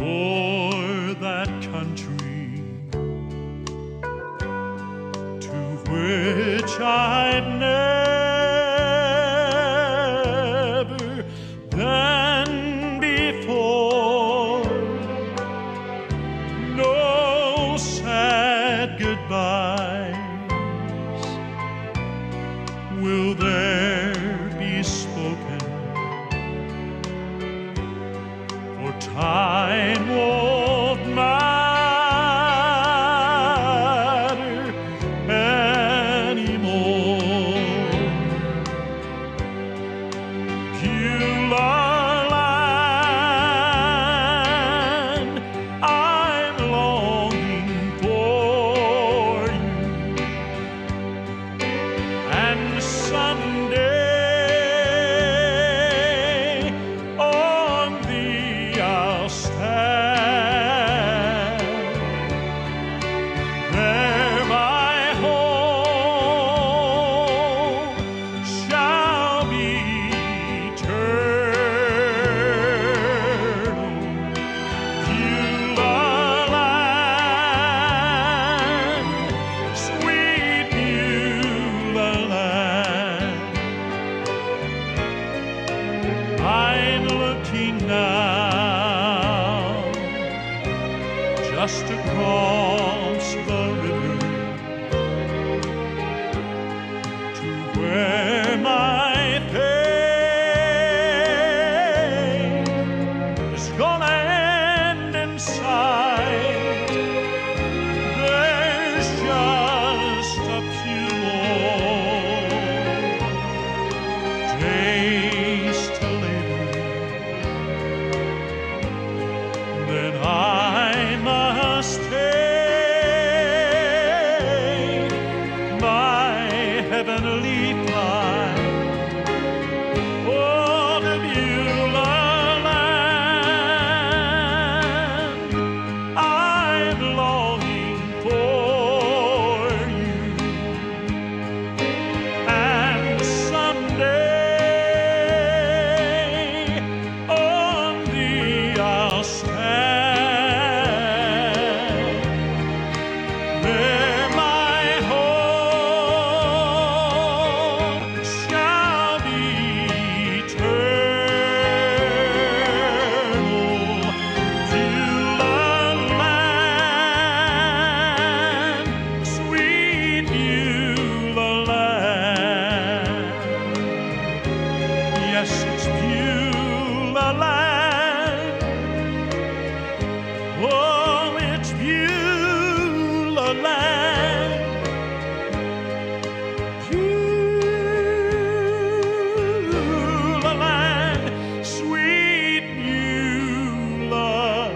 for that country to which I'd never been before. No sad goodbyes will there be spoken, for time won't matter anymore. Beulah land, I'm longing for you, and someday on thee I'll stand. There my home shall be eternal. Beulah land, sweet Beulah land. I'm looking now just across the river to where my faith is gonna end in sight. There's just a few more days to live, then I must take my heavenly flight. Oh, the Beulah land, I'm longing for you, and someday on thee I'll stand. There my home shall be eternal. Beulah land, sweet Beulah land. Yes, it's Beulah land. Oh, it's Beulah land. Beulah land, sweet Beulah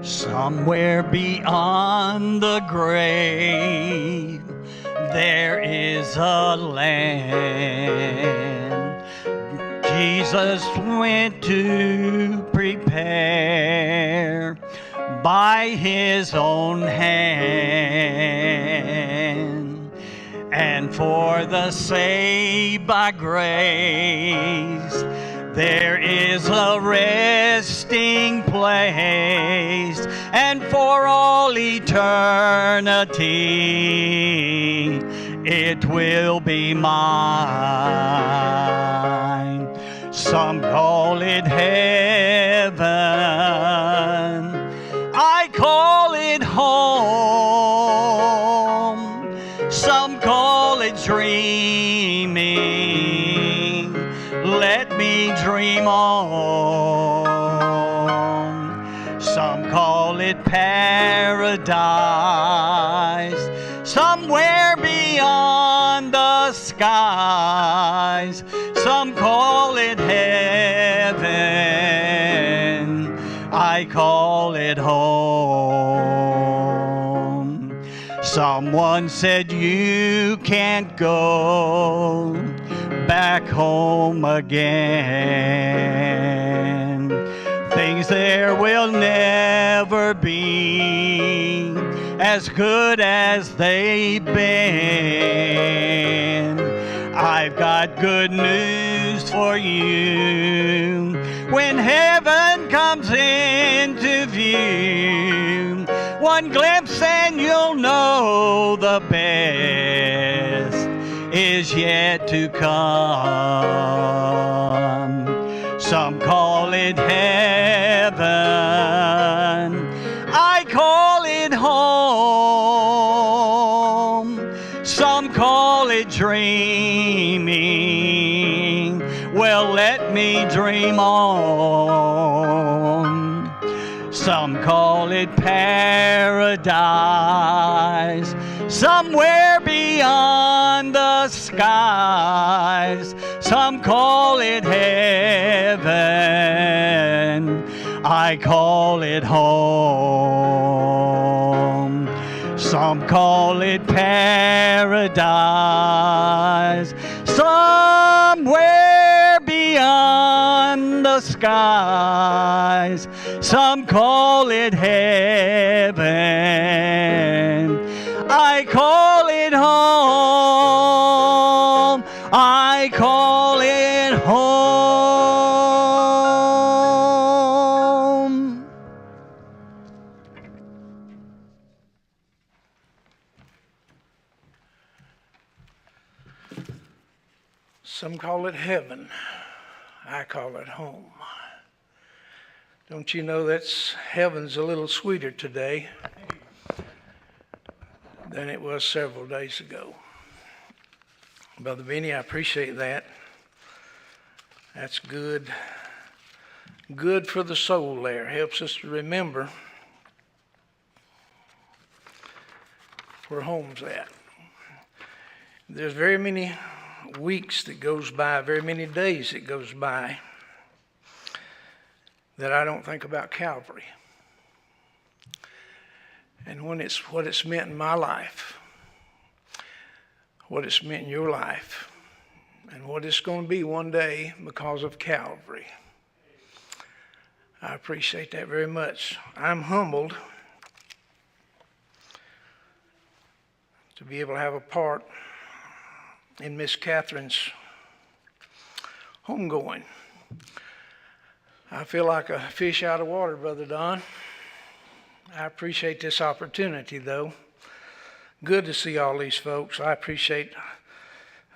Somewhere beyond the grave, there is a land Jesus went to prepare by his own hand. And for the saved by grace, there is a resting place, and for all eternity it will be mine. Some call it heaven, I call it home. Some call it dreaming, let me dream on. Some call it paradise, somewhere beyond the skies. Some call it heaven, I call it home. Someone said you can't go back back home again. Things there will never be as good as they've been. I've got good news for you. When heaven comes into view, one glimpse and you'll know the best is yet to come. Some call it heaven, I call it home. Some call it dreaming, well, let me dream on. Some call it paradise, somewhere beyond the skies. Some call it heaven, I call it home. Some call it paradise, somewhere beyond the skies. Some call it heaven, I call it home. I call it home. Some call it heaven, I call it home. Don't you know that's heaven's a little sweeter today than it was several days ago. Brother Benny, I appreciate that. That's good. Good for the soul there. Helps us to remember where home's at. There's very many weeks that goes by, very many days that goes by that I don't think about Calvary. And when it's what it's meant in my life, what it's meant in your life, and what it's going to be one day because of Calvary. I appreciate that very much. I'm humbled to be able to have a part in Miss Catherine's homegoing. I feel like a fish out of water, Brother Don. I appreciate this opportunity, though. Good to see all these folks. I appreciate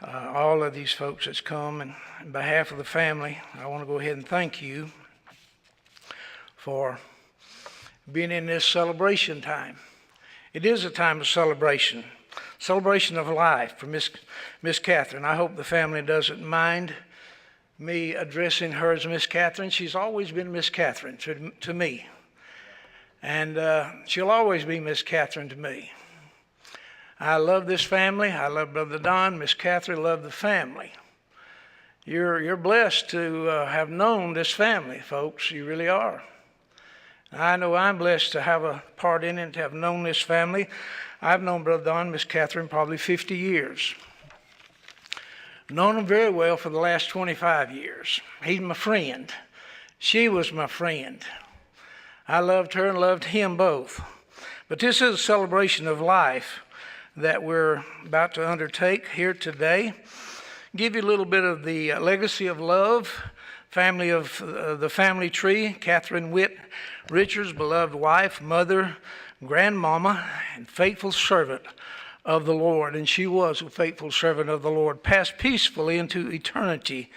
all of these folks that's come. And on behalf of the family, I want to go ahead and thank you for being in this celebration time. It is a time of celebration of life for Miss Catherine. I hope the family doesn't mind me addressing her as Miss Catherine. She's always been Miss Catherine to me. And she'll always be Miss Catherine to me. I love this family. I love Brother Don. Miss Catherine, love the family. You're blessed to have known this family, folks. You really are. I know I'm blessed to have a part in it, to have known this family. I've known Brother Don, Miss Catherine, probably 50 years. Known them very well for the last 25 years. He's my friend. She was my friend. I loved her and loved him both. But this is a celebration of life that we're about to undertake here today. Give you a little bit of the legacy of love, family of the family tree, Catherine Witt Richards, beloved wife, mother, grandmama, and faithful servant of the Lord. And she was a faithful servant of the Lord, passed peacefully into eternity.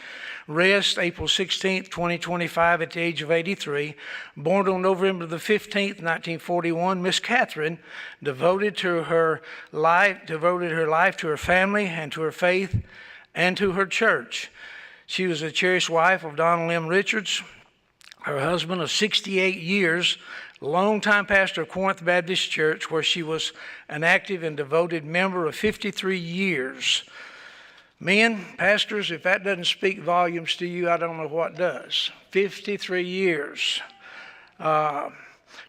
Rest, April 16th, 2025, at the age of 83. Born on November the 15th, 1941, Miss Catherine devoted her life to her family and to her faith and to her church. She was a cherished wife of Donald M. Richards, her husband of 68 years, longtime pastor of Corinth Baptist Church, where she was an active and devoted member of 53 years. Men, pastors, if that doesn't speak volumes to you, I don't know what does. 53 years.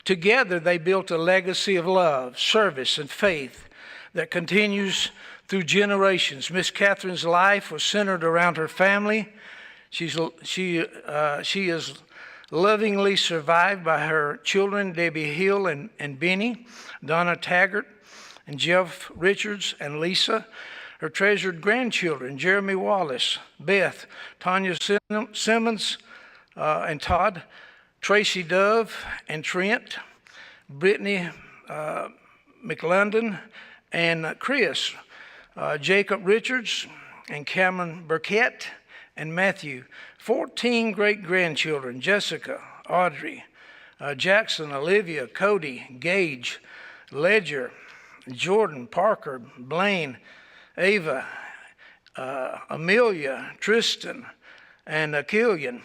Together, they built a legacy of love, service, and faith that continues through generations. Miss Catherine's life was centered around her family. She is lovingly survived by her children, Debbie Hill and Benny, Donna Taggart, and Jeff Richards and Lisa. Her treasured grandchildren, Jeremy Wallace, Beth, Tanya Simmons, and Todd, Tracy Dove and Trent, Brittany McLendon, and Chris, Jacob Richards, and Cameron Burkett, and Matthew. 14 great-grandchildren, Jessica, Audrey, Jackson, Olivia, Cody, Gage, Ledger, Jordan, Parker, Blaine, Ava, Amelia, Tristan, and Killian,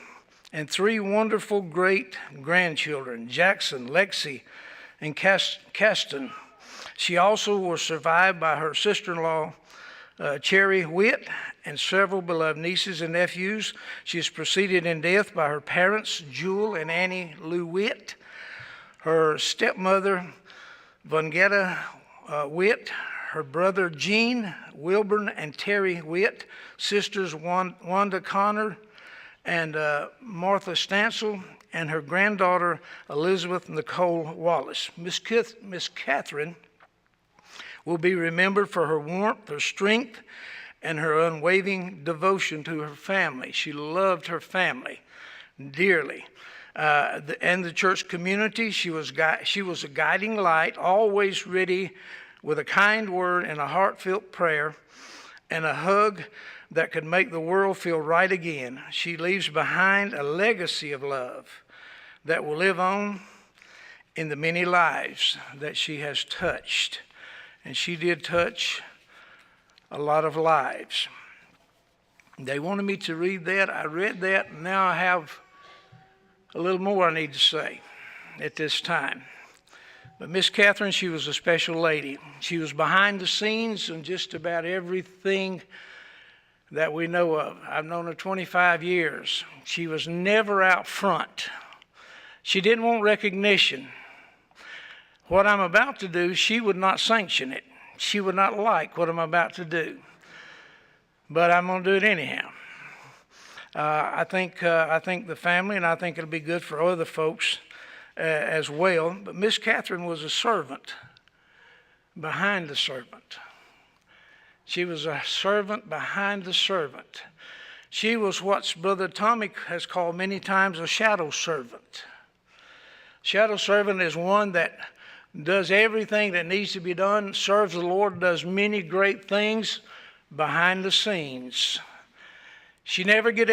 and 3 wonderful great-grandchildren, Jackson, Lexi, and Caston. She also was survived by her sister-in-law, Cherry Witt, and several beloved nieces and nephews. She is preceded in death by her parents, Jewel and Annie Lou Witt, her stepmother, Vangetta Witt, her brother Gene Wilburn and Terry Witt, sisters Wanda Connor and Martha Stansel, and her granddaughter Elizabeth Nicole Wallace. Miss Catherine will be remembered for her warmth, her strength, and her unwavering devotion to her family. She loved her family dearly. And the church community, she was a guiding light, always ready with a kind word and a heartfelt prayer and a hug that could make the world feel right again. She leaves behind a legacy of love that will live on in the many lives that she has touched. And she did touch a lot of lives. They wanted me to read that. I read that, and now I have a little more I need to say at this time. But Miss Catherine, she was a special lady. She was behind the scenes in just about everything that we know of. I've known her 25 years. She was never out front. She didn't want recognition. What I'm about to do, she would not sanction it. She would not like what I'm about to do. But I'm going to do it anyhow. I think the family, and I think it'll be good for other folks as well. But Miss Catherine was a servant behind the servant. She was a servant behind the servant. She was what Brother Tommy has called many times a shadow servant. Shadow servant is one that does everything that needs to be done, serves the Lord, does many great things behind the scenes. She never would get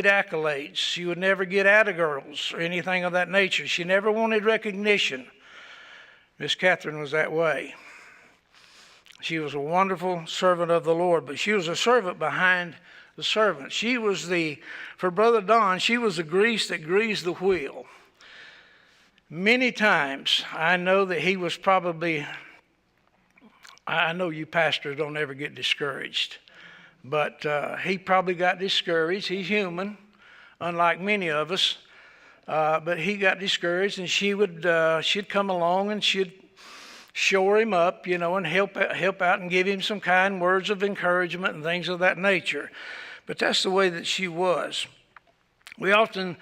accolades. She would never get attagirls or anything of that nature. She never wanted recognition. Miss Catherine was that way. She was a wonderful servant of the Lord, but she was a servant behind the servant. She was for Brother Don, she was the grease that greased the wheel. Many times, I know that he was I know you pastors don't ever get discouraged, but he probably got discouraged. He's human, unlike many of us, but he got discouraged, and she'd come along and she'd shore him up, and help out and give him some kind words of encouragement and things of that nature. But that's the way that she was. We often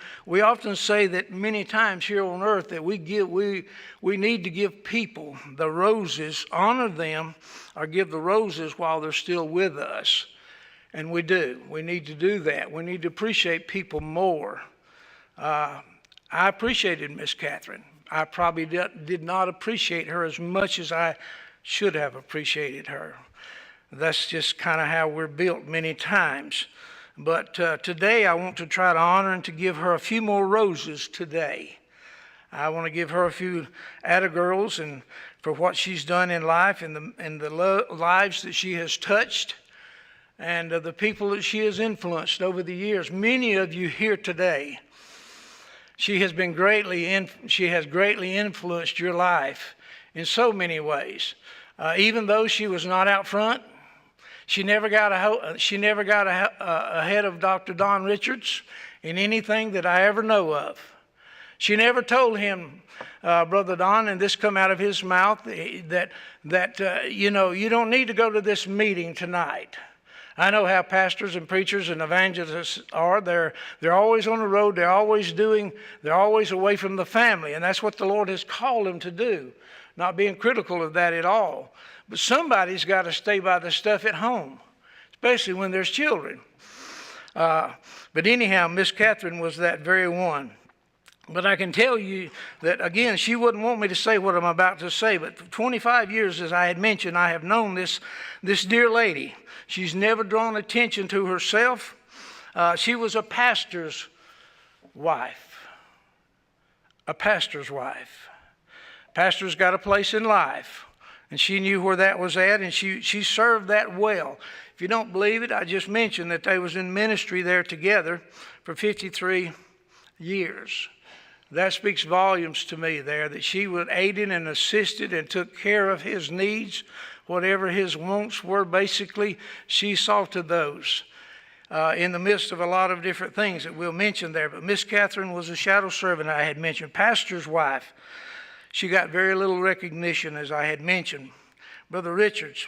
say that many times here on earth that we need to give people the roses, honor them, or give the roses while they're still with us. And we do. We need to do that. We need to appreciate people more. I appreciated Miss Catherine. I probably did not appreciate her as much as I should have appreciated her. That's just kind of how we're built many times. But today I want to try to honor and to give her a few more roses today. I want to give her a few attagirls and for what she's done in life and the lives that she has touched and the people that she has influenced over the years. Many of you here today, she has greatly influenced your life in so many ways. Even though she was not out front, she never got ahead of Dr. Don Richards in anything that I ever know of. She never told him, Brother Don, and this come out of his mouth, that you know, you don't need to go to this meeting tonight. I know how pastors and preachers and evangelists are. They're always on the road. They're always away from the family. And that's what the Lord has called them to do. Not being critical of that at all. But somebody's got to stay by the stuff at home, especially when there's children. But anyhow, Miss Catherine was that very one. But I can tell you that, again, she wouldn't want me to say what I'm about to say, but for 25 years, as I had mentioned, I have known this dear lady. She's never drawn attention to herself. She was a pastor's wife. A pastor's wife. Pastor's got a place in life, and she knew where that was at, and she served that well. If you don't believe it, I just mentioned that they was in ministry there together for 53 years. That speaks volumes to me there, that she would aided and assisted and took care of his needs. Whatever his wants were, basically, she saw to those in the midst of a lot of different things that we'll mention there. But Miss Catherine was a shadow servant I had mentioned, pastor's wife. She got very little recognition, as I had mentioned. Brother Richards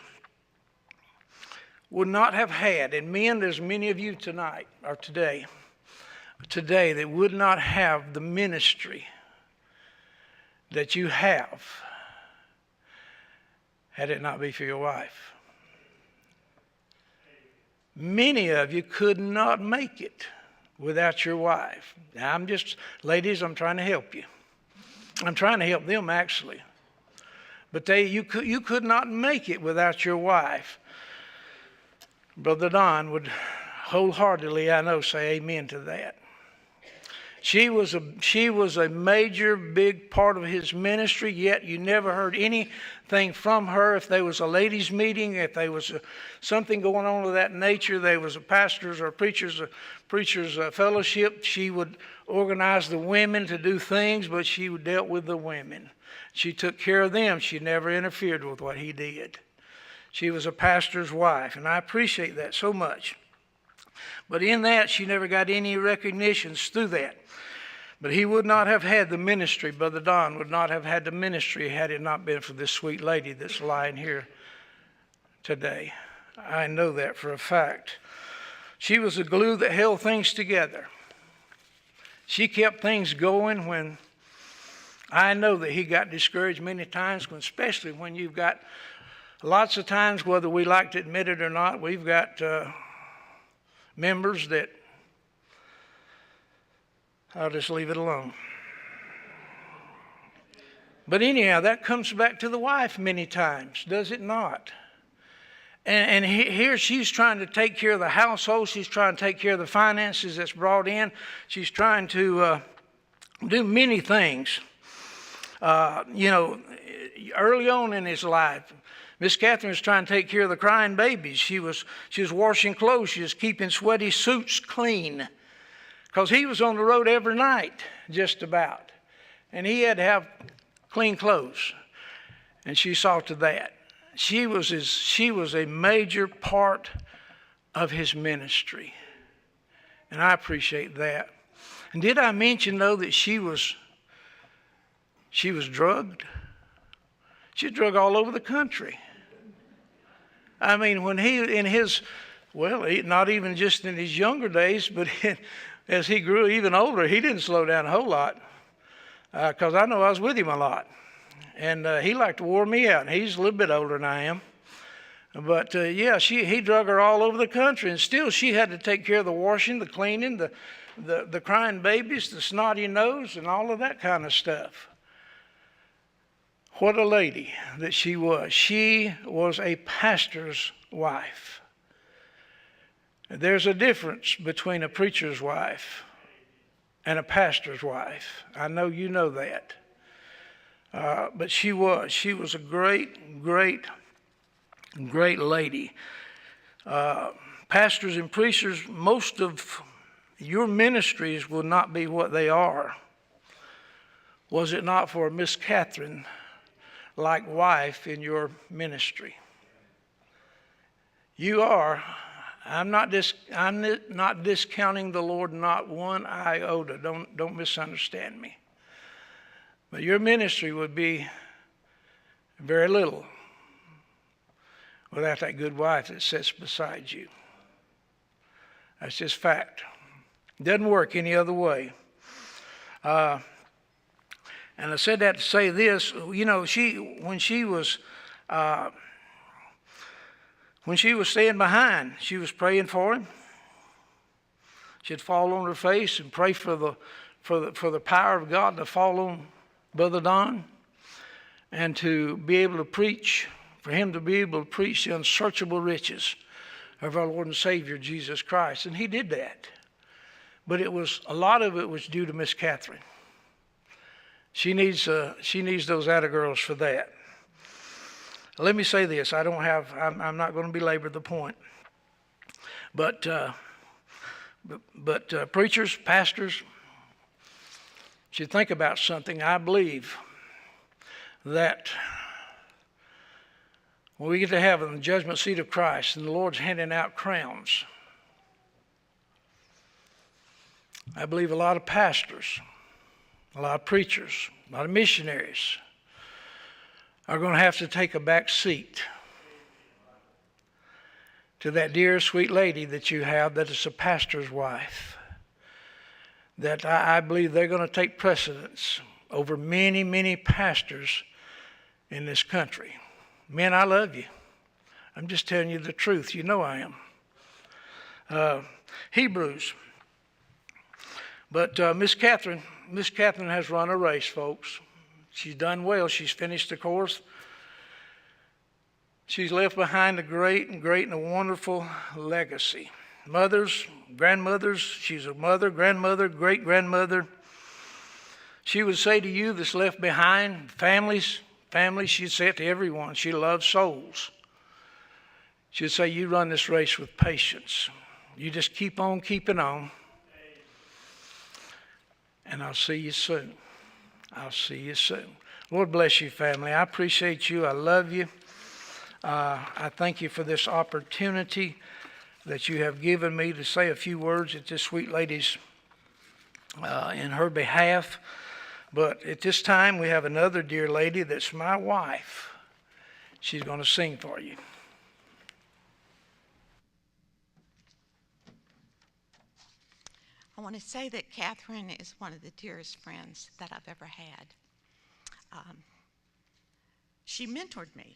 would not have had, and men, there's many of you tonight, or today, that would not have the ministry that you have had it not be for your wife. Many of you could not make it without your wife. Now, ladies, I'm trying to help you. I'm trying to help them, actually. But you could not make it without your wife. Brother Don would wholeheartedly, I know, say amen to that. She was a major, big part of his ministry, yet you never heard anything from her. If there was a ladies' meeting, if there was something going on of that nature, there was a pastor's or preacher's fellowship, she would organize the women to do things, but she dealt with the women. She took care of them. She never interfered with what he did. She was a pastor's wife, and I appreciate that so much. But in that, she never got any recognitions through that. But he would not have had the ministry, Brother Don would not have had the ministry had it not been for this sweet lady that's lying here today. I know that for a fact. She was the glue that held things together. She kept things going when I know that he got discouraged many times, especially when you've got lots of times, whether we like to admit it or not, we've got members that I'll just leave it alone. But anyhow, that comes back to the wife many times, does it not? And here she's trying to take care of the household. She's trying to take care of the finances that's brought in. She's trying to do many things. Early on in his life, Miss Catherine was trying to take care of the crying babies. She was washing clothes. She was keeping sweaty suits clean, because he was on the road every night, just about. And he had to have clean clothes. And she saw to that. She was a major part of his ministry. And I appreciate that. And did I mention, though, that she was drugged? She was drugged all over the country. I mean, when not even just in his younger days, but as he grew even older, he didn't slow down a whole lot, because I know I was with him a lot. And he liked to wore me out. And he's a little bit older than I am. But he drug her all over the country. And still she had to take care of the washing, the cleaning, the crying babies, the snotty nose, and all of that kind of stuff. What a lady that she was. She was a pastor's wife. There's a difference between a preacher's wife and a pastor's wife. I know you know that. But she was a great, great, great lady. Pastors and preachers, most of your ministries will not be what they are. Was it not for Miss Catherine, like wife, in your ministry? You are. I'm not discounting the Lord, not one iota. Don't misunderstand me. But your ministry would be very little without that good wife that sits beside you. That's just fact. Doesn't work any other way. And I said that to say this. You know, when she was staying behind, she was praying for him. She'd fall on her face and pray for the power of God to fall on Brother Don, and to be able to preach, for him to be able to preach the unsearchable riches of our Lord and Savior Jesus Christ. And he did that. But a lot of it was due to Miss Catherine. She needs those atta girls for that. Let me say this. I'm not going to belabor the point. But preachers, pastors, should think about something. I believe that when we get to heaven, the judgment seat of Christ, and the Lord's handing out crowns, I believe a lot of pastors, a lot of preachers, a lot of missionaries are going to have to take a back seat to that dear, sweet lady that you have that is a pastor's wife. That I believe they're going to take precedence over many, many pastors in this country. Men, I love you. I'm just telling you the truth. You know I am. Hebrews. But Miss Catherine has run a race, folks. She's done well. She's finished the course. She's left behind a great and a wonderful legacy. Mothers, grandmothers, she's a mother, grandmother, great-grandmother. She would say to you that's left behind, families, she'd say it to everyone. She loves souls. She'd say, you run this race with patience. You just keep on keeping on. And I'll see you soon. I'll see you soon. Lord bless you, family. I appreciate you. I love you. I thank you for this opportunity that you have given me to say a few words at this sweet lady's in her behalf. But at this time, we have another dear lady that's my wife. She's going to sing for you. I want to say that Catherine is one of the dearest friends that I've ever had. She mentored me.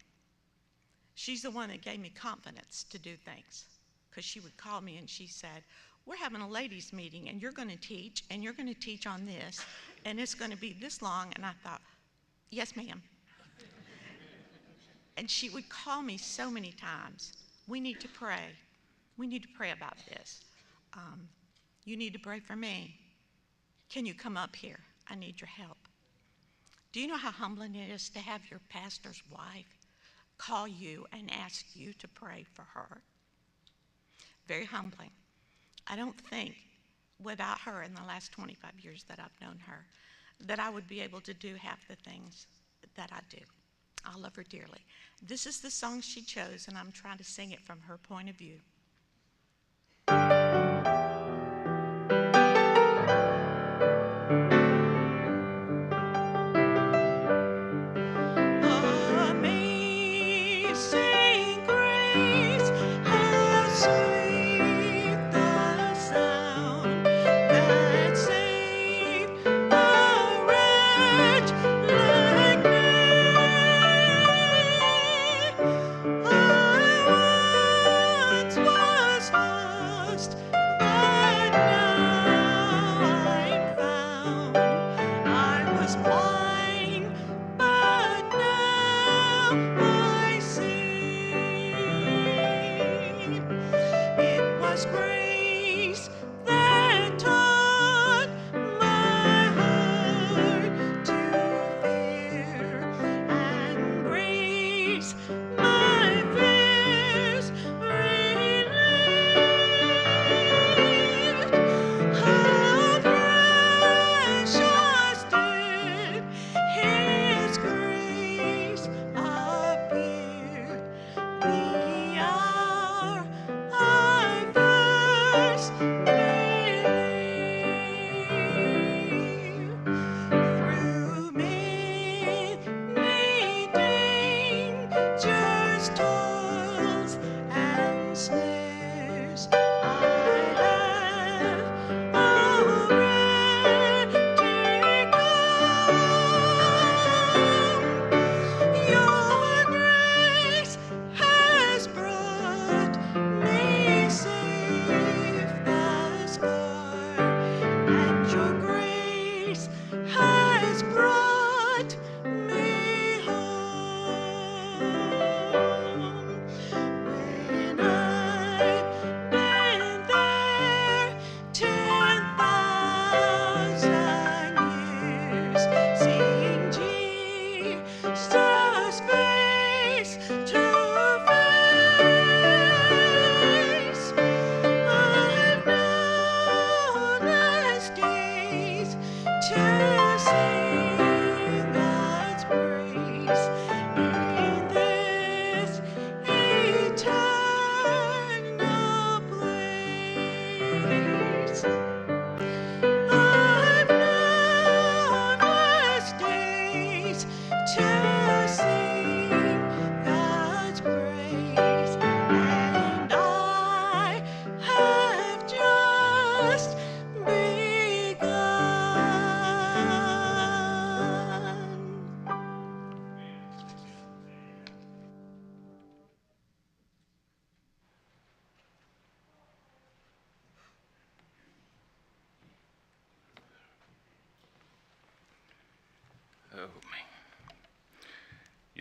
She's the one that gave me confidence to do things, because she would call me and she said, we're having a ladies' meeting and you're going to teach on this, and it's going to be this long. And I thought, yes, ma'am. And she would call me so many times. We need to pray. We need to pray about this. You need to pray for me. Can you come up here? I need your help. Do you know how humbling it is to have your pastor's wife call you and ask you to pray for her? Very humbling. I don't think without her in the last 25 years that I've known her that I would be able to do half the things that I do. I love her dearly. This is the song she chose, and I'm trying to sing it from her point of view. Once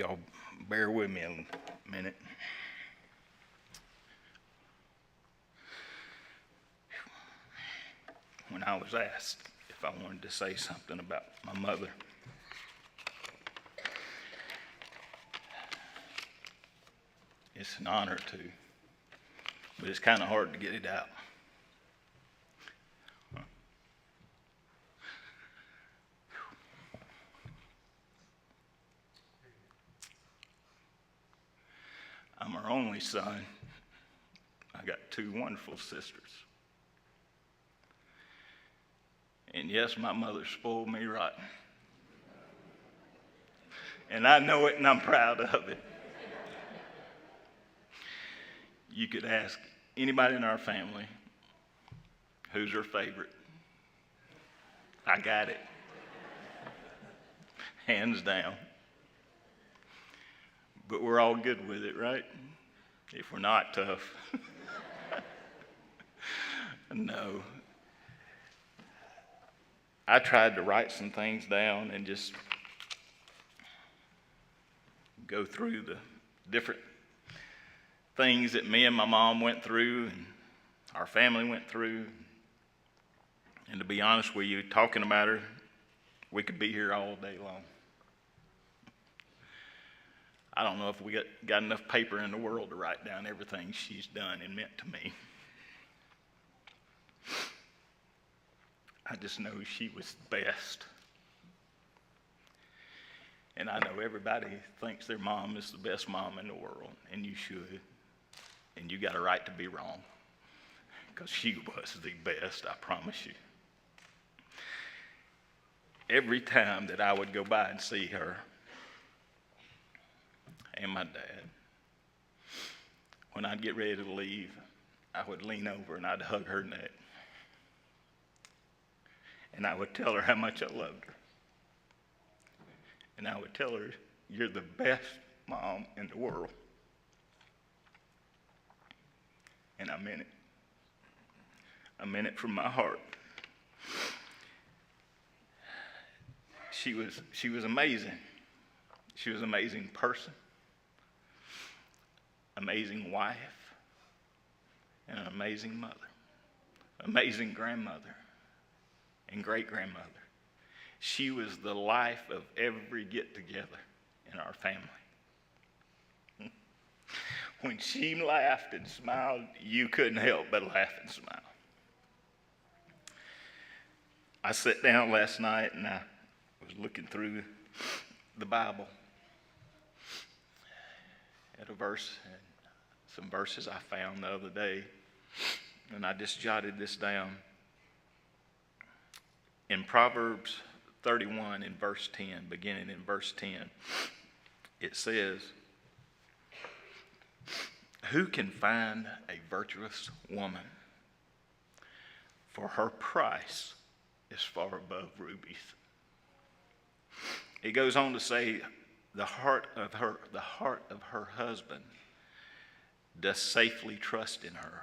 Y'all bear with me a minute. When I was asked if I wanted to say something about my mother, it's an honor to, but it's kind of hard to get it out. I'm her only son. I got two wonderful sisters. And yes, my mother spoiled me rotten. And I know it and I'm proud of it. You could ask anybody in our family who's her favorite. I got it. Hands down. But we're all good with it, right? If we're not, tough. No. I tried to write some things down and just go through the different things that me and my mom went through and our family went through. And to be honest with you, talking about her, we could be here all day long. I don't know if we got enough paper in the world to write down everything she's done and meant to me. I just know she was the best. And I know everybody thinks their mom is the best mom in the world, and you should. And you got a right to be wrong, because she was the best, I promise you. Every time that I would go by and see her, and my dad, when I'd get ready to leave, I would lean over and I'd hug her neck. And I would tell her how much I loved her. And I would tell her, you're the best mom in the world. And I meant it. I meant it from my heart. She was amazing. She was an amazing person, amazing wife, and an amazing mother, amazing grandmother, and great-grandmother. She was the life of every get-together in our family. When she laughed and smiled, you couldn't help but laugh and smile. I sat down last night and I was looking through the Bible at a verse, and some verses I found the other day, and I just jotted this down. In Proverbs 31 in verse 10, beginning in verse 10, it says, who can find a virtuous woman? For her price is far above rubies. It goes on to say, the heart of her husband does safely trust in her,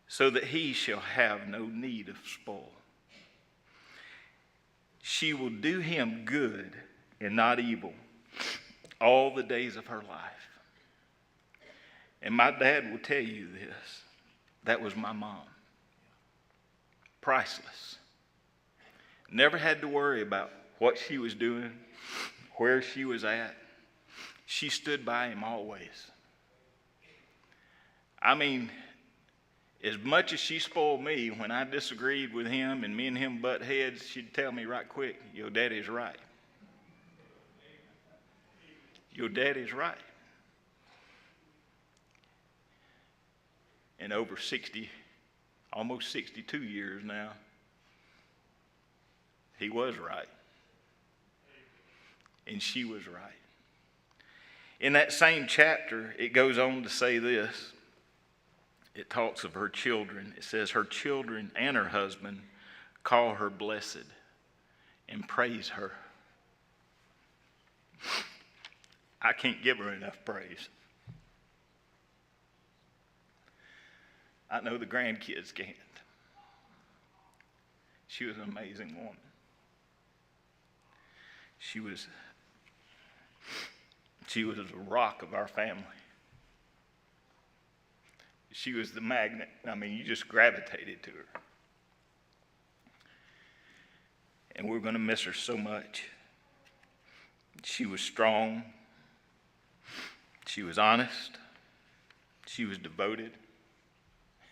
so that he shall have no need of spoil. She will do him good and not evil all the days of her life. And my dad will tell you this. That was my mom. Priceless. Never had to worry about what she was doing, where she was at. She stood by him always. I mean, as much as she spoiled me, when I disagreed with him and me and him butt heads, she'd tell me right quick, your daddy's right. Your daddy's right. And over 60, almost 62 years now, he was right. And she was right. In that same chapter, it goes on to say this. It talks of her children. It says her children and her husband call her blessed and praise her. I can't give her enough praise. I know the grandkids can't. She was an amazing woman. She was She was the rock of our family. She was the magnet. I mean, you just gravitated to her. And we're going to miss her so much. She was strong. She was honest. She was devoted.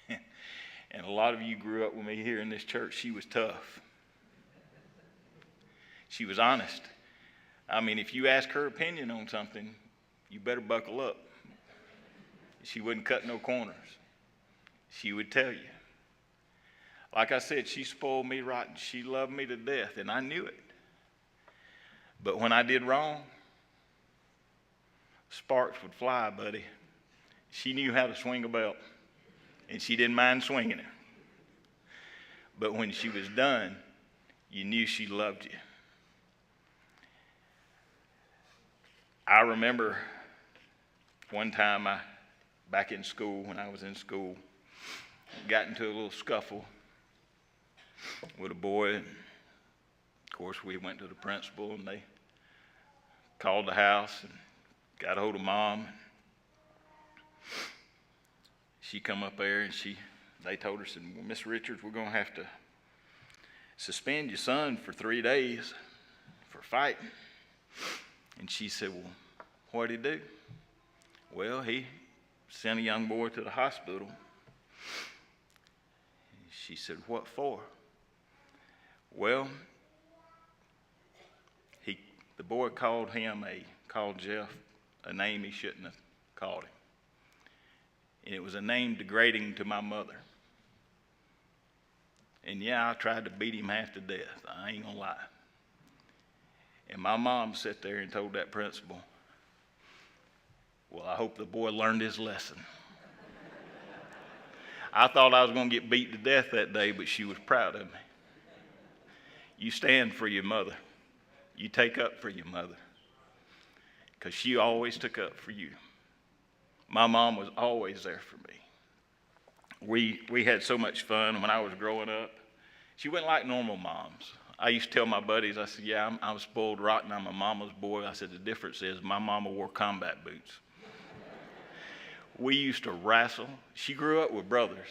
And a lot of you grew up with me here in this church. She was tough. She was honest. I mean, if you ask her opinion on something, you better buckle up. She wouldn't cut no corners. She would tell you. Like I said, she spoiled me rotten. She loved me to death, and I knew it. But when I did wrong, sparks would fly, buddy. She knew how to swing a belt, and she didn't mind swinging it. But when she was done, you knew she loved you. I remember one time back in school, when I was in school, got into a little scuffle with a boy. And of course, we went to the principal, and they called the house and got a hold of Mom. She come up there, and they told her, said, well, Miss Richards, we're going to have to suspend your son for 3 days for fighting. And she said, well, what'd he do? Well, he sent a young boy to the hospital. She said, what for? Well, the boy called Jeff a name he shouldn't have called him. And it was a name degrading to my mother. And yeah, I tried to beat him half to death. I ain't gonna lie. And my mom sat there and told that principal, well, I hope the boy learned his lesson. I thought I was going to get beat to death that day, but she was proud of me. You stand for your mother. You take up for your mother. Because she always took up for you. My mom was always there for me. We had so much fun when I was growing up. She wasn't like normal moms. I used to tell my buddies, I said, yeah, I was spoiled rotten. I'm a mama's boy. I said, the difference is my mama wore combat boots. We used to wrestle. She grew up with brothers.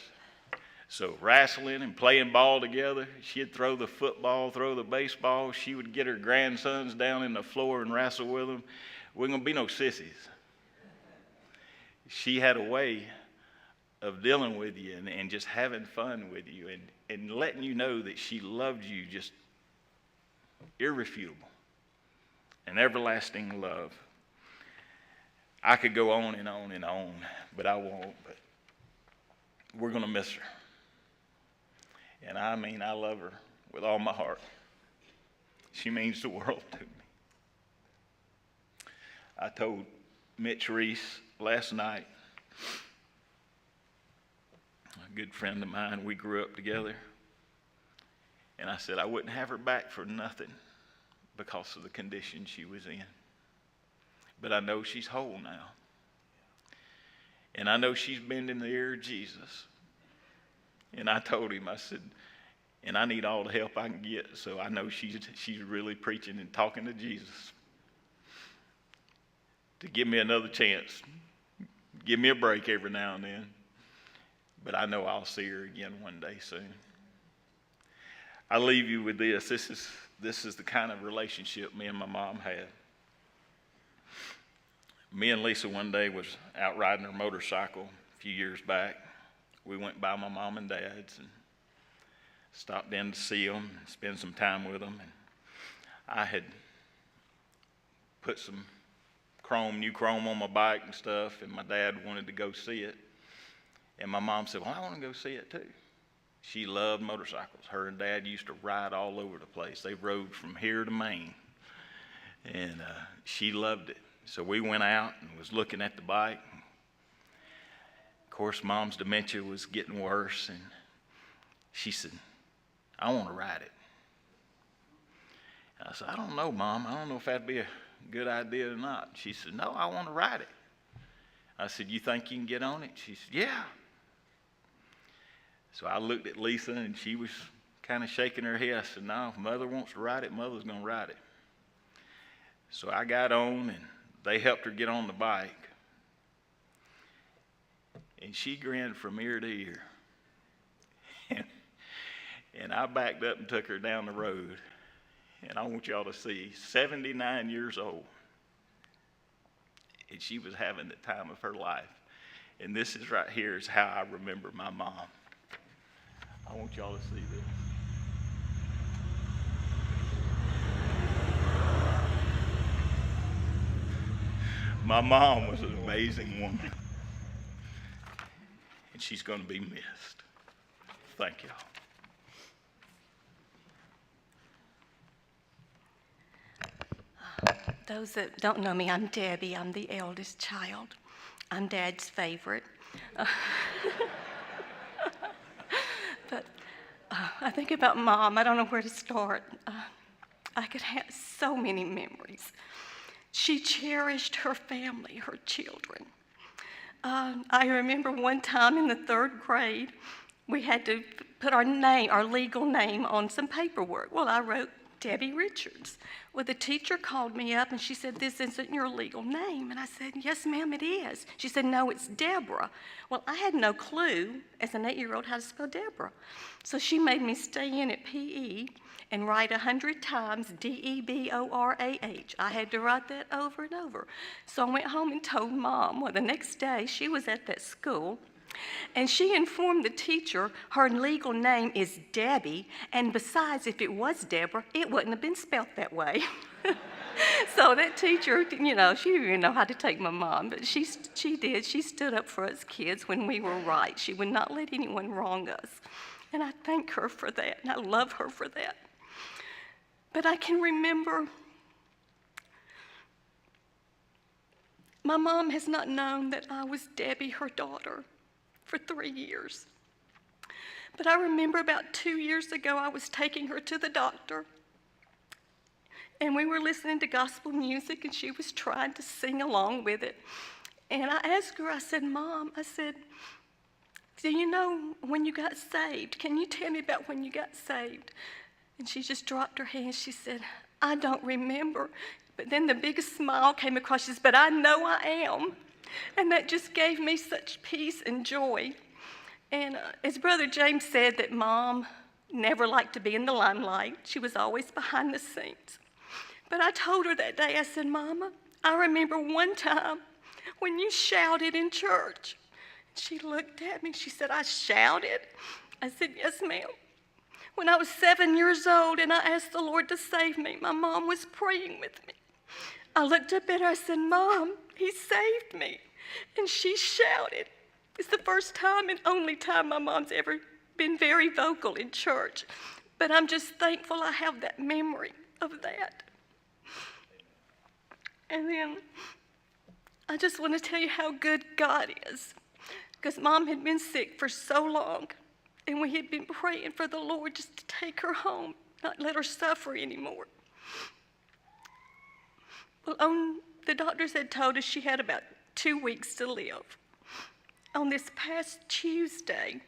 So wrestling and playing ball together, she'd throw the football, throw the baseball. She would get her grandsons down in the floor and wrestle with them. We weren't going to be no sissies. She had a way of dealing with you and just having fun with you and letting you know that she loved you just irrefutable, an everlasting love. I could go on and on and on, but I won't. But we're going to miss her. And I mean, I love her with all my heart. She means the world to me. I told Mitch Reese last night, a good friend of mine, we grew up together, and I said I wouldn't have her back for nothing because of the condition she was in. But I know she's whole now. And I know she's bending the ear of Jesus. And I told him, I said, and I need all the help I can get, so I know she's really preaching and talking to Jesus to give me another chance. Give me a break every now and then. But I know I'll see her again one day soon. I leave you with this. This is the kind of relationship me and my mom had. Me and Lisa one day was out riding her motorcycle a few years back. We went by my mom and dad's and stopped in to see them and spend some time with them. And I had put some new chrome on my bike and stuff, and my dad wanted to go see it. And my mom said, well, I want to go see it too. She loved motorcycles. Her and Dad used to ride all over the place. They rode from here to Maine, and she loved it. So we went out and was looking at the bike. Of course, Mom's dementia was getting worse, and she said, I want to ride it. And I said, I don't know, Mom. I don't know if that'd be a good idea or not. She said, no, I want to ride it. I said, you think you can get on it? She said, yeah. So I looked at Lisa, and she was kind of shaking her head. I said, no, if Mother wants to ride it, Mother's going to ride it. So I got on, and they helped her get on the bike. And she grinned from ear to ear. And I backed up and took her down the road. And I want y'all to see, 79 years old. And she was having the time of her life. And this is right here is how I remember my mom. I want y'all to see this. My mom was an amazing woman. And she's going to be missed. Thank y'all. Those that don't know me, I'm Debbie. I'm the eldest child. I'm Dad's favorite. But I think about Mom. I don't know where to start. I could have so many memories. She cherished her family, her children. I remember one time in the 3rd grade, we had to put our legal name on some paperwork. Well, I wrote Debbie Richards. Well, the teacher called me up and she said, "This isn't your legal name." And I said, "Yes, ma'am, it is." She said, "No, it's Deborah." Well, I had no clue as an 8-year-old how to spell Deborah. So she made me stay in at PE and write 100 times Deborah. I had to write that over and over. So I went home and told Mom. Well, the next day she was at that school, and she informed the teacher her legal name is Debbie, and besides, if it was Deborah, it wouldn't have been spelt that way. So that teacher, she didn't even know how to take my mom, but she did. She stood up for us kids when we were right. She would not let anyone wrong us. And I thank her for that, and I love her for that. But I can remember my mom has not known that I was Debbie, her daughter, for 3 years. But I remember about 2 years ago, I was taking her to the doctor, and we were listening to gospel music, and she was trying to sing along with it. And I asked her, I said, "Mom," I said, "do you know when you got saved? Can you tell me about when you got saved?" And she just dropped her hands. She said, "I don't remember." But then the biggest smile came across. She said, "But I know I am." And that just gave me such peace and joy. And as Brother James said, that Mom never liked to be in the limelight. She was always behind the scenes. But I told her that day, I said, "Mama, I remember one time when you shouted in church." She looked at me. She said, "I shouted?" I said, "Yes, ma'am. When I was 7 years old and I asked the Lord to save me, my mom was praying with me. I looked up at her, I said, 'Mom, He saved me.' And she shouted." It's the first time and only time my mom's ever been very vocal in church. But I'm just thankful I have that memory of that. And then I just want to tell you how good God is. Because Mom had been sick for so long. And we had been praying for the Lord just to take her home, not let her suffer anymore. Well, the doctors had told us she had about 2 weeks to live. On this past Tuesday,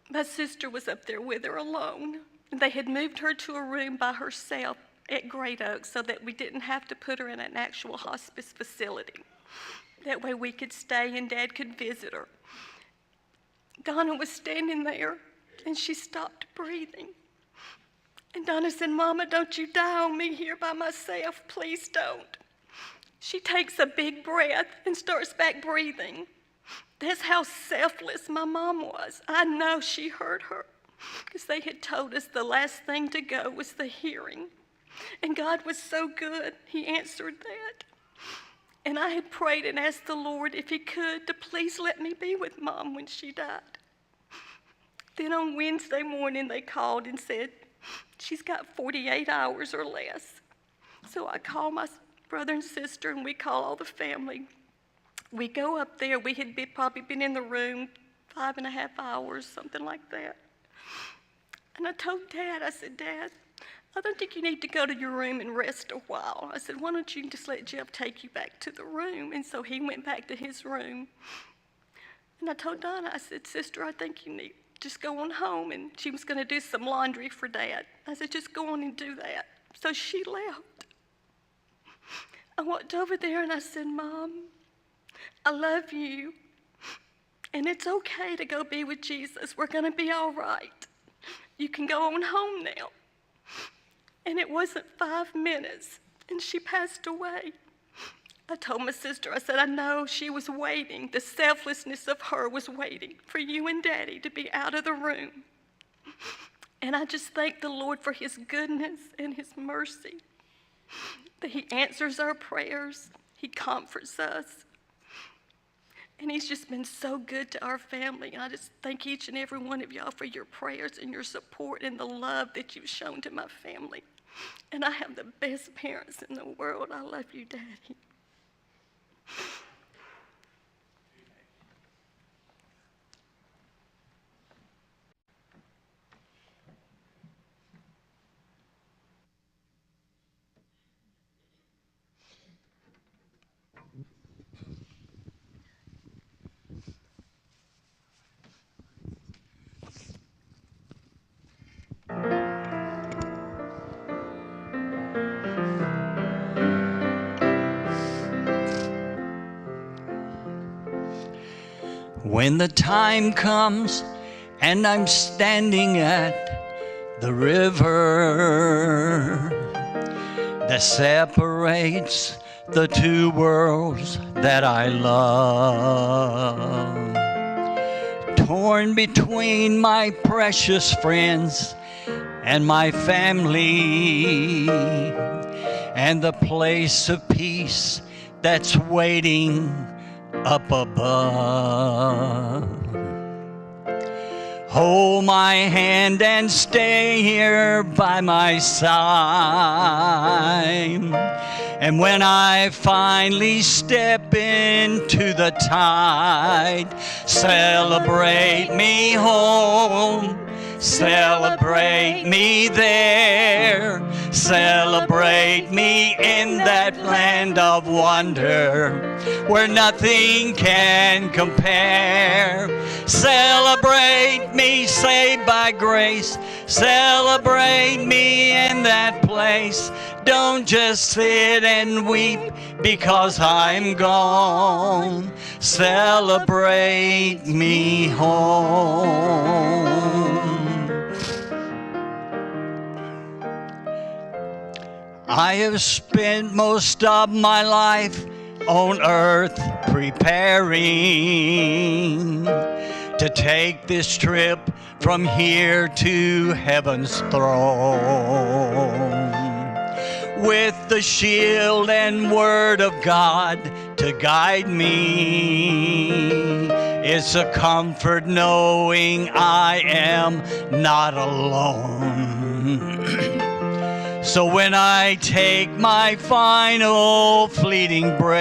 my sister was up there with her alone. They had moved her to a room by herself at Great Oaks so that we didn't have to put her in an actual hospice facility. That way we could stay and Dad could visit her. Donna was standing there, and she stopped breathing. And Donna said, "Mama, don't you die on me here by myself. Please don't." She takes a big breath and starts back breathing. That's how selfless my mom was. I know she heard her, because they had told us the last thing to go was the hearing. And God was so good, He answered that. And I had prayed and asked the Lord if He could to please let me be with Mom when she died. Then on Wednesday morning, they called and said, she's got 48 hours or less. So I called my brother and sister, and we call all the family. We go up there. We had probably been in the room 5.5 hours, something like that. And I told Dad, I said, "Dad, I don't think you need to go to your room and rest a while." I said, "Why don't you just let Jeff take you back to the room?" And so he went back to his room. And I told Donna, I said, "Sister, I think you need just go on home." And she was going to do some laundry for Dad. I said, "Just go on and do that." So she left. I walked over there and I said, Mom, I love you. And it's okay to go be with Jesus. We're going to be all right. You can go on home now. And it wasn't 5 minutes, and she passed away. I told my sister, I said, I know she was waiting. The selflessness of her was waiting for you and Daddy to be out of the room. And I just thank the Lord for his goodness and his mercy, that he answers our prayers, he comforts us. And he's just been so good to our family. And I just thank each and every one of y'all for your prayers and your support and the love that you've shown to my family. And I have the best parents in the world. I love you, Daddy. When the time comes and I'm standing at the river that separates the two worlds that I love, torn between my precious friends and my family, and the place of peace that's waiting up above. Hold my hand and stay here by my side. And when I finally step into the tide, celebrate me home, celebrate me there, celebrate me in that land of wonder where nothing can compare. Celebrate me saved by grace, celebrate me in that place. Don't just sit and weep because I'm gone. Celebrate me home. I have spent most of my life on earth preparing to take this trip from here to heaven's throne, with the shield and word of God to guide me. It's a comfort knowing I am not alone. So when I take my final fleeting breath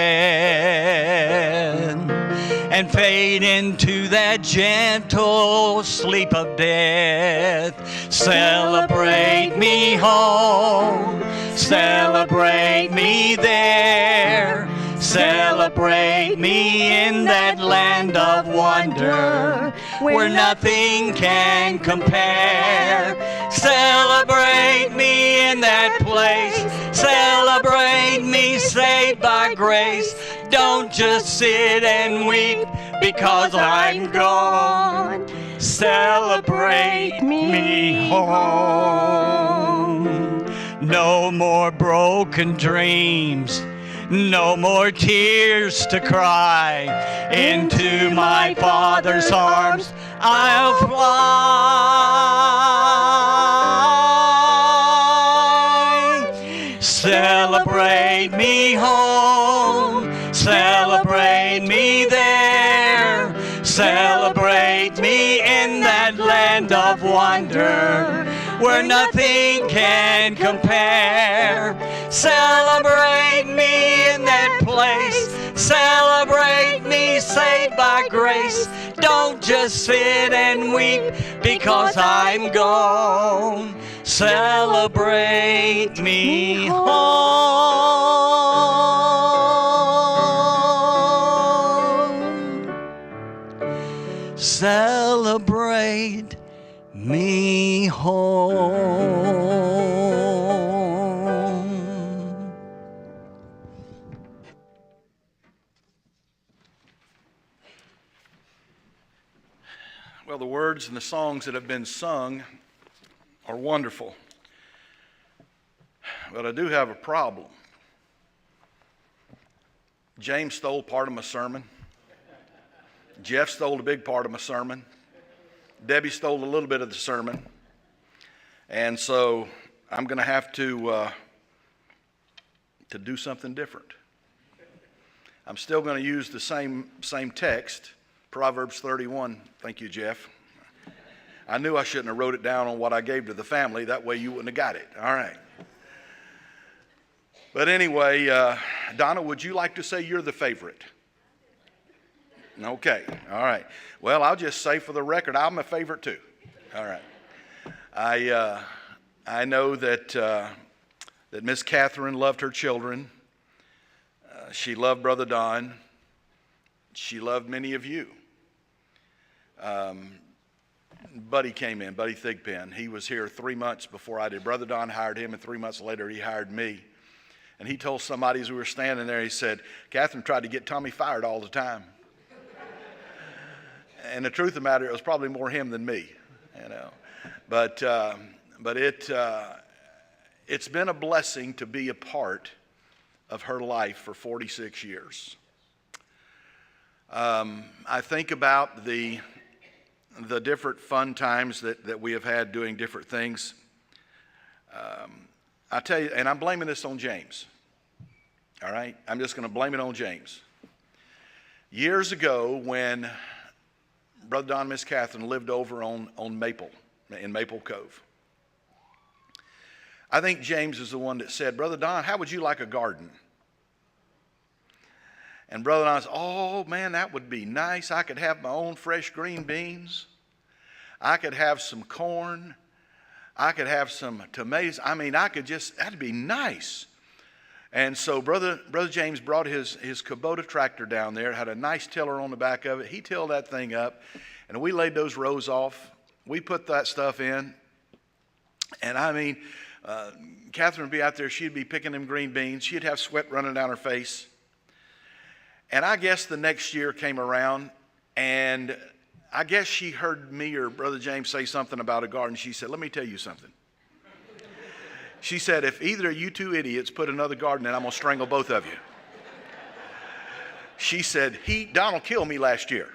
and fade into that gentle sleep of death, celebrate me home, celebrate me there, celebrate me in that land of wonder where nothing can compare. Celebrate me in that place, celebrate me saved by grace. Don't just sit and weep because I'm gone. Celebrate me home. No more broken dreams, no more tears to cry. Into my Father's arms I'll fly. Celebrate me home, celebrate me there, celebrate me in that land of wonder where nothing can compare. Celebrate me in that place, celebrate me saved by grace. Don't just sit and weep because I'm gone. Celebrate me home. Celebrate me home. Well, the words and the songs that have been sung are wonderful. But I do have a problem. James stole part of my sermon. Jeff stole a big part of my sermon. Debbie stole a little bit of the sermon. And so I'm going to have to do something different. I'm still going to use the same text, Proverbs 31. Thank you, Jeff. I knew I shouldn't have wrote it down on what I gave to the family. That way you wouldn't have got it. All right. But anyway, Donna, would you like to say you're the favorite? Okay. All right. Well, I'll just say for the record, I'm a favorite too. All right. I know that Miss Catherine loved her children. She loved Brother Don. She loved many of you. Buddy came in, Buddy Thigpen. He was here 3 months before I did. Brother Don hired him, and 3 months later he hired me. And he told somebody as we were standing there, he said, Catherine tried to get Tommy fired all the time. And the truth of the matter, it was probably more him than me, you know. But it's been a blessing to be a part of her life for 46 years. I think about the different fun times that we have had doing different things. I tell you, and I'm blaming this on James. All right? I'm just going to blame it on James. Years ago, when Brother Don and Miss Catherine lived over on Maple, in Maple Cove, I think James is the one that said, Brother Don, how would you like a garden? And Brother Don said, oh man, that would be nice. I could have my own fresh green beans. I could have some corn. I could have some tomatoes. I mean, that'd be nice. And so Brother James brought his Kubota tractor down there. It had a nice tiller on the back of it. He tilled that thing up, and we laid those rows off. We put that stuff in. And I mean, Catherine would be out there. She'd be picking them green beans. She'd have sweat running down her face. And I guess the next year came around, and I guess she heard me or Brother James say something about a garden. She said, let me tell you something. She said, if either of you two idiots put another garden in, I'm going to strangle both of you. She said, Don will kill me last year.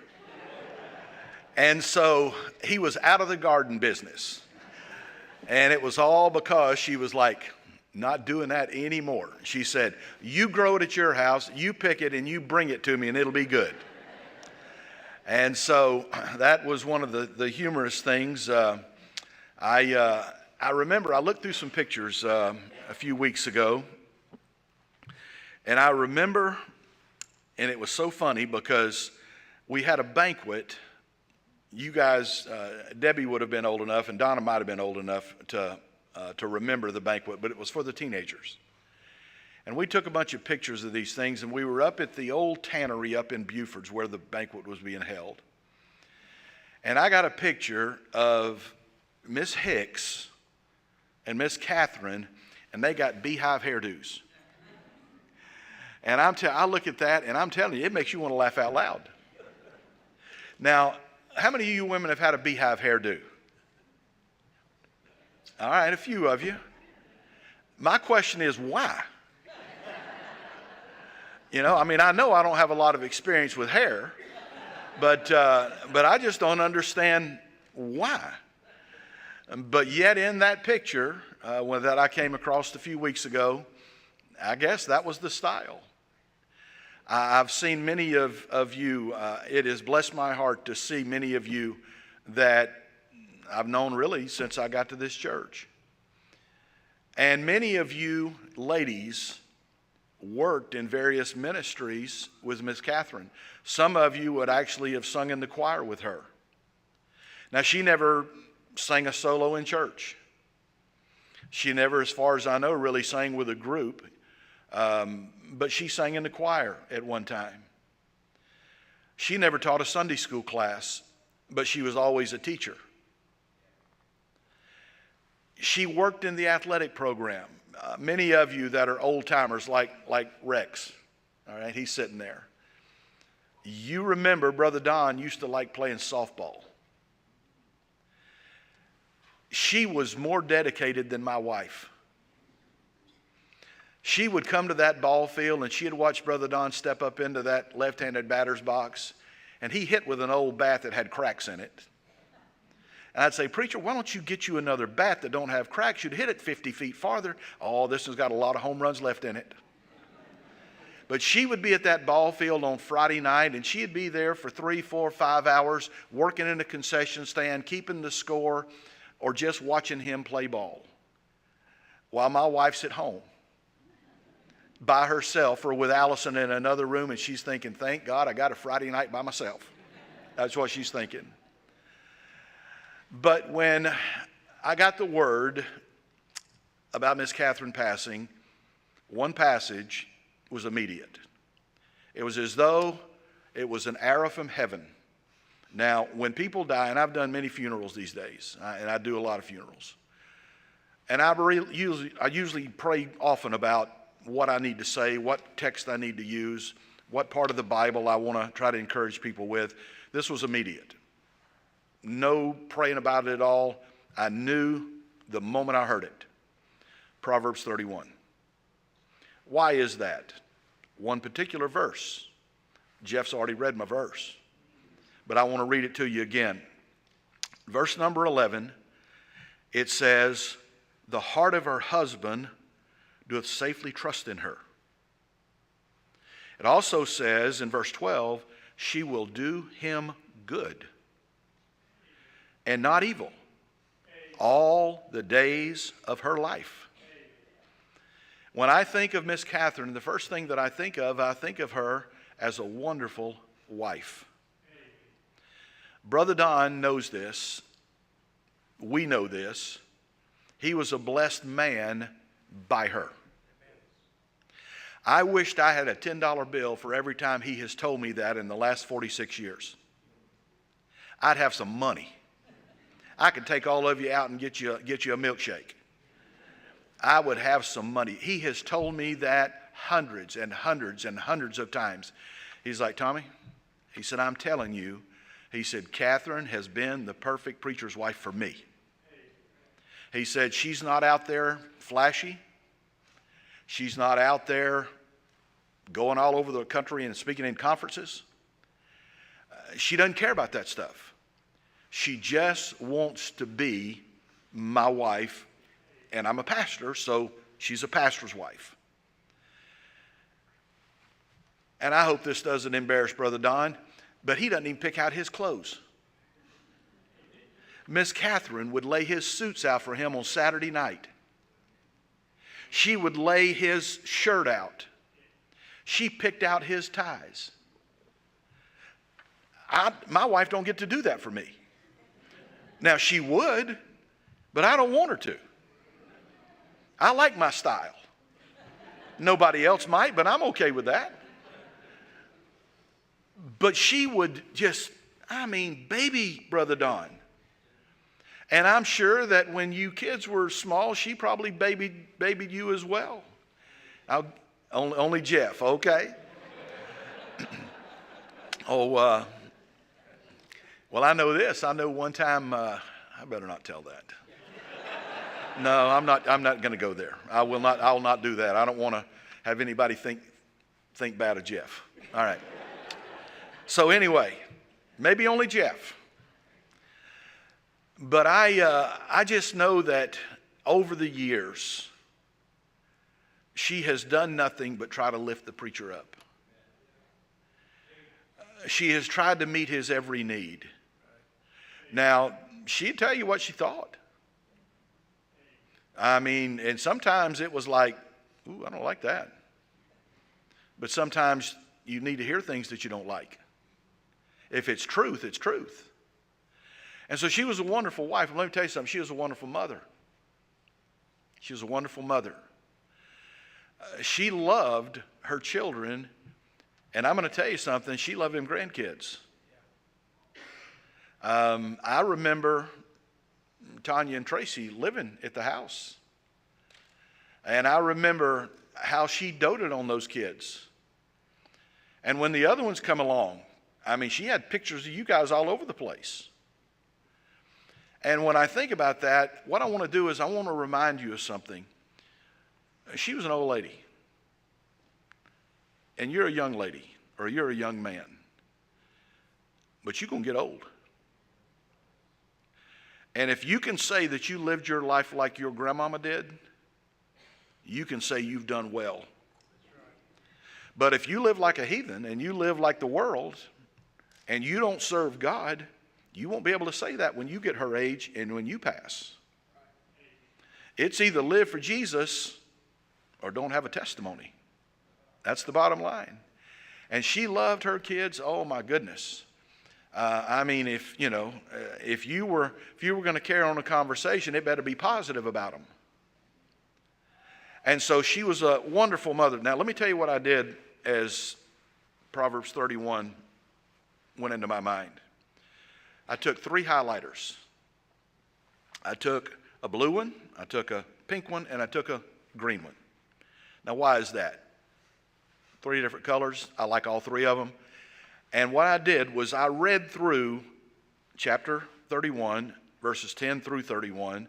And so he was out of the garden business. And it was all because she was like, not doing that anymore. She said, you grow it at your house, you pick it, and you bring it to me, and it'll be good. And so that was one of the humorous things. I remember I looked through some pictures a few weeks ago, and I remember, and it was so funny because we had a banquet. You guys, Debbie would have been old enough, and Donna might have been old enough to remember the banquet, but it was for the teenagers. And we took a bunch of pictures of these things, and we were up at the old tannery up in Buford's where the banquet was being held. And I got a picture of Miss Hicks and Miss Catherine, and they got beehive hairdos. And I look at that, and I'm telling you, it makes you want to laugh out loud. Now, how many of you women have had a beehive hairdo? All right, a few of you. My question is, why? You know I know I don't have a lot of experience with hair, but I just don't understand why. But yet in that picture that I came across a few weeks ago, I guess that was the style. I've seen many of you. It has blessed my heart to see many of you that I've known really since I got to this church. And many of you ladies worked in various ministries with Miss Catherine. Some of you would actually have sung in the choir with her. Now, she never sang a solo in church. She never, as far as I know, really sang with a group. But she sang in the choir at one time. She never taught a Sunday school class, but she was always a teacher. She worked in the athletic program. Many of you that are old timers like Rex, all right, he's sitting there. You remember Brother Don used to like playing softball. she was more dedicated than my wife. She would come to that ball field and she'd watch Brother Don step up into that left-handed batter's box, and he hit with an old bat that had cracks in it. And I'd say, preacher, why don't you get you another bat that don't have cracks? You'd hit it 50 feet farther. Oh, this has got a lot of home runs left in it. But she would be at that ball field on Friday night, and she'd be there for 3, 4, 5 hours, working in a concession stand, keeping the score, or just watching him play ball. While my wife's at home by herself or with Allison in another room, and she's thinking, thank God I got a Friday night by myself. That's what she's thinking. But when I got the word about Miss Catherine passing, one passage was immediate. It was as though it was an arrow from heaven. Now, when people die, and I've done many funerals these days, and I do a lot of funerals, and I usually pray often about what I need to say, what text I need to use, what part of the Bible I want to try to encourage people with. This was immediate. No praying about it at all. I knew the moment I heard it. Proverbs 31. Why is that? One particular verse. Jeff's already read my verse, but I want to read it to you again. Verse number 11, it says, the heart of her husband doeth safely trust in her. It also says in verse 12, she will do him good and not evil all the days of her life. When I think of Miss Catherine, the first thing that I think of her as a wonderful wife. Brother Don knows this. We know this. He was a blessed man by her. I wished I had a $10 bill for every time he has told me that in the last 46 years. I'd have some money. I could take all of you out and get you a milkshake. I would have some money. He has told me that hundreds and hundreds and hundreds of times. He's like, Tommy, he said, I'm telling you, he said, Catherine has been the perfect preacher's wife for me. He said, she's not out there flashy. She's not out there going all over the country and speaking in conferences. She doesn't care about that stuff. She just wants to be my wife, and I'm a pastor, so she's a pastor's wife. And I hope this doesn't embarrass Brother Don, but he doesn't even pick out his clothes. Miss Catherine would lay his suits out for him on Saturday night. She would lay his shirt out. She picked out his ties. My wife don't get to do that for me. Now, she would, but I don't want her to. I like my style. Nobody else might, but I'm okay with that. But she would just, baby Brother Don. And I'm sure that when you kids were small, she probably babied you as well. Only Jeff, okay? Well, I know this. I know one time, I better not tell that. No, I'm not going to go there. I will not do that. I don't want to have anybody think bad of Jeff. All right. So anyway, maybe only Jeff. But I just know that over the years, she has done nothing but try to lift the preacher up. She has tried to meet his every need. Now, she'd tell you what she thought. And sometimes it was like, ooh, I don't like that. But sometimes you need to hear things that you don't like. If it's truth, it's truth. And so she was a wonderful wife. Let me tell you something. She was a wonderful mother. She was a wonderful mother. She loved her children. And I'm going to tell you something. She loved them grandkids. I remember Tanya and Tracy living at the house. And I remember how she doted on those kids. And when the other ones come along, she had pictures of you guys all over the place. And when I think about that, what I want to do is I want to remind you of something. She was an old lady. And you're a young lady, or you're a young man. But you're going to get old. And if you can say that you lived your life like your grandmama did, you can say you've done well. But if you live like a heathen and you live like the world and you don't serve God, you won't be able to say that when you get her age and when you pass. It's either live for Jesus or don't have a testimony. That's the bottom line. And she loved her kids. Oh my goodness. I mean, if you were going to carry on a conversation, it better be positive about them. And so she was a wonderful mother. Now, let me tell you what I did as Proverbs 31 went into my mind. I took 3 highlighters. I took a blue one, I took a pink one, and I took a green one. Now, why is that? 3 different colors. I like all 3 of them. And what I did was I read through chapter 31, verses 10 through 31,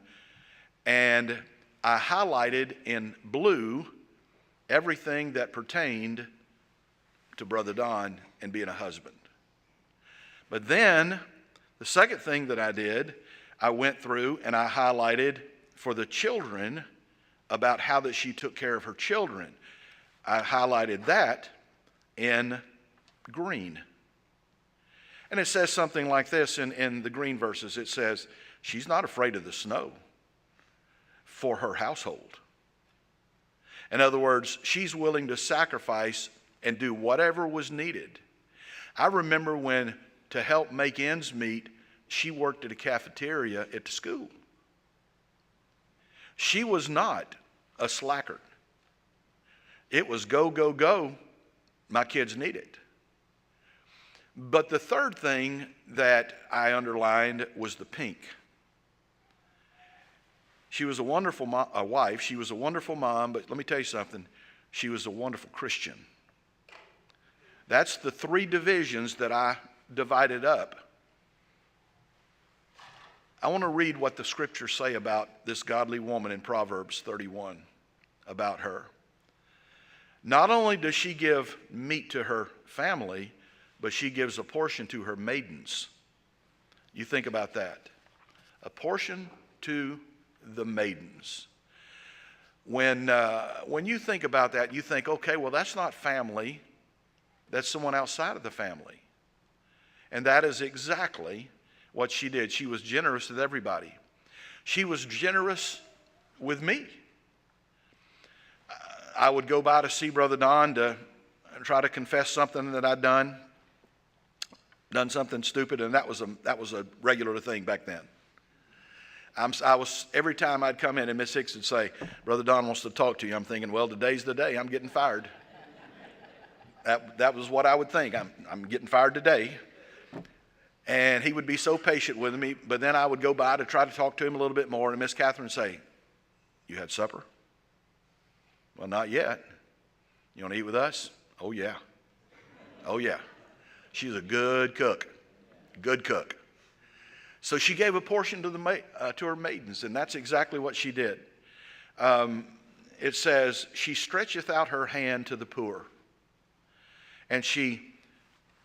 and I highlighted in blue everything that pertained to Brother Don and being a husband. But then the second thing that I did, I went through and I highlighted for the children about how that she took care of her children. I highlighted that in green. And it says something like this in the green verses. It says, she's not afraid of the snow for her household. In other words, she's willing to sacrifice and do whatever was needed. I remember when, to help make ends meet, she worked at a cafeteria at the school. She was not a slacker. It was go, go, go. My kids need it. But the third thing that I underlined was the pink. She was a wonderful wife. She was a wonderful mom. But let me tell you something. She was a wonderful Christian. That's the 3 divisions that I divided up. I want to read what the scriptures say about this godly woman in Proverbs 31, about her. Not only does she give meat to her family, but she gives a portion to her maidens. You think about that. A portion to the maidens. When you think about that, you think, okay, well, that's not family. That's someone outside of the family. And that is exactly what she did. She was generous with everybody. She was generous with me. I would go by to see Brother Don to try to confess something that I'd done something stupid, and that was a regular thing back then. I was every time I'd come in and Miss Hicks would say, Brother Don wants to talk to you. I'm thinking, well, today's the day. I'm getting fired. That was what I would think. I'm getting fired today. And he would be so patient with me, but then I would go by to try to talk to him a little bit more, and Miss Catherine would say, you had supper? Well, not yet. You want to eat with us? Oh, yeah. Oh, yeah. She's a good cook. Good cook. So she gave a portion to her maidens, and that's exactly what she did. It says, she stretcheth out her hand to the poor, and she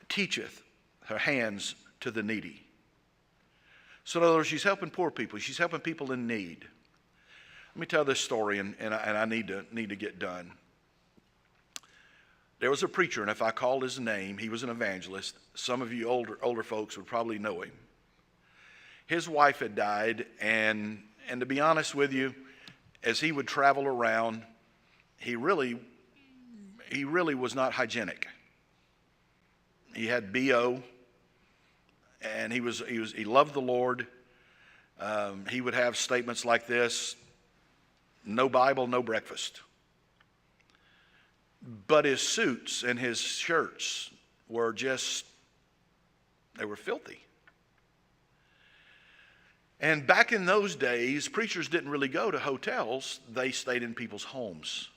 teacheth her hands to the needy. So in other words, she's helping poor people. She's helping people in need. Let me tell this story, and I need to get done. There was a preacher, and if I called his name, he was an evangelist. Some of you older folks would probably know him. His wife had died, and to be honest with you, as he would travel around, he really was not hygienic. He had BO, and he loved the Lord. He would have statements like this: no Bible, no breakfast. But his suits and his shirts were they were filthy. And back in those days, preachers didn't really go to hotels. They stayed in people's homes.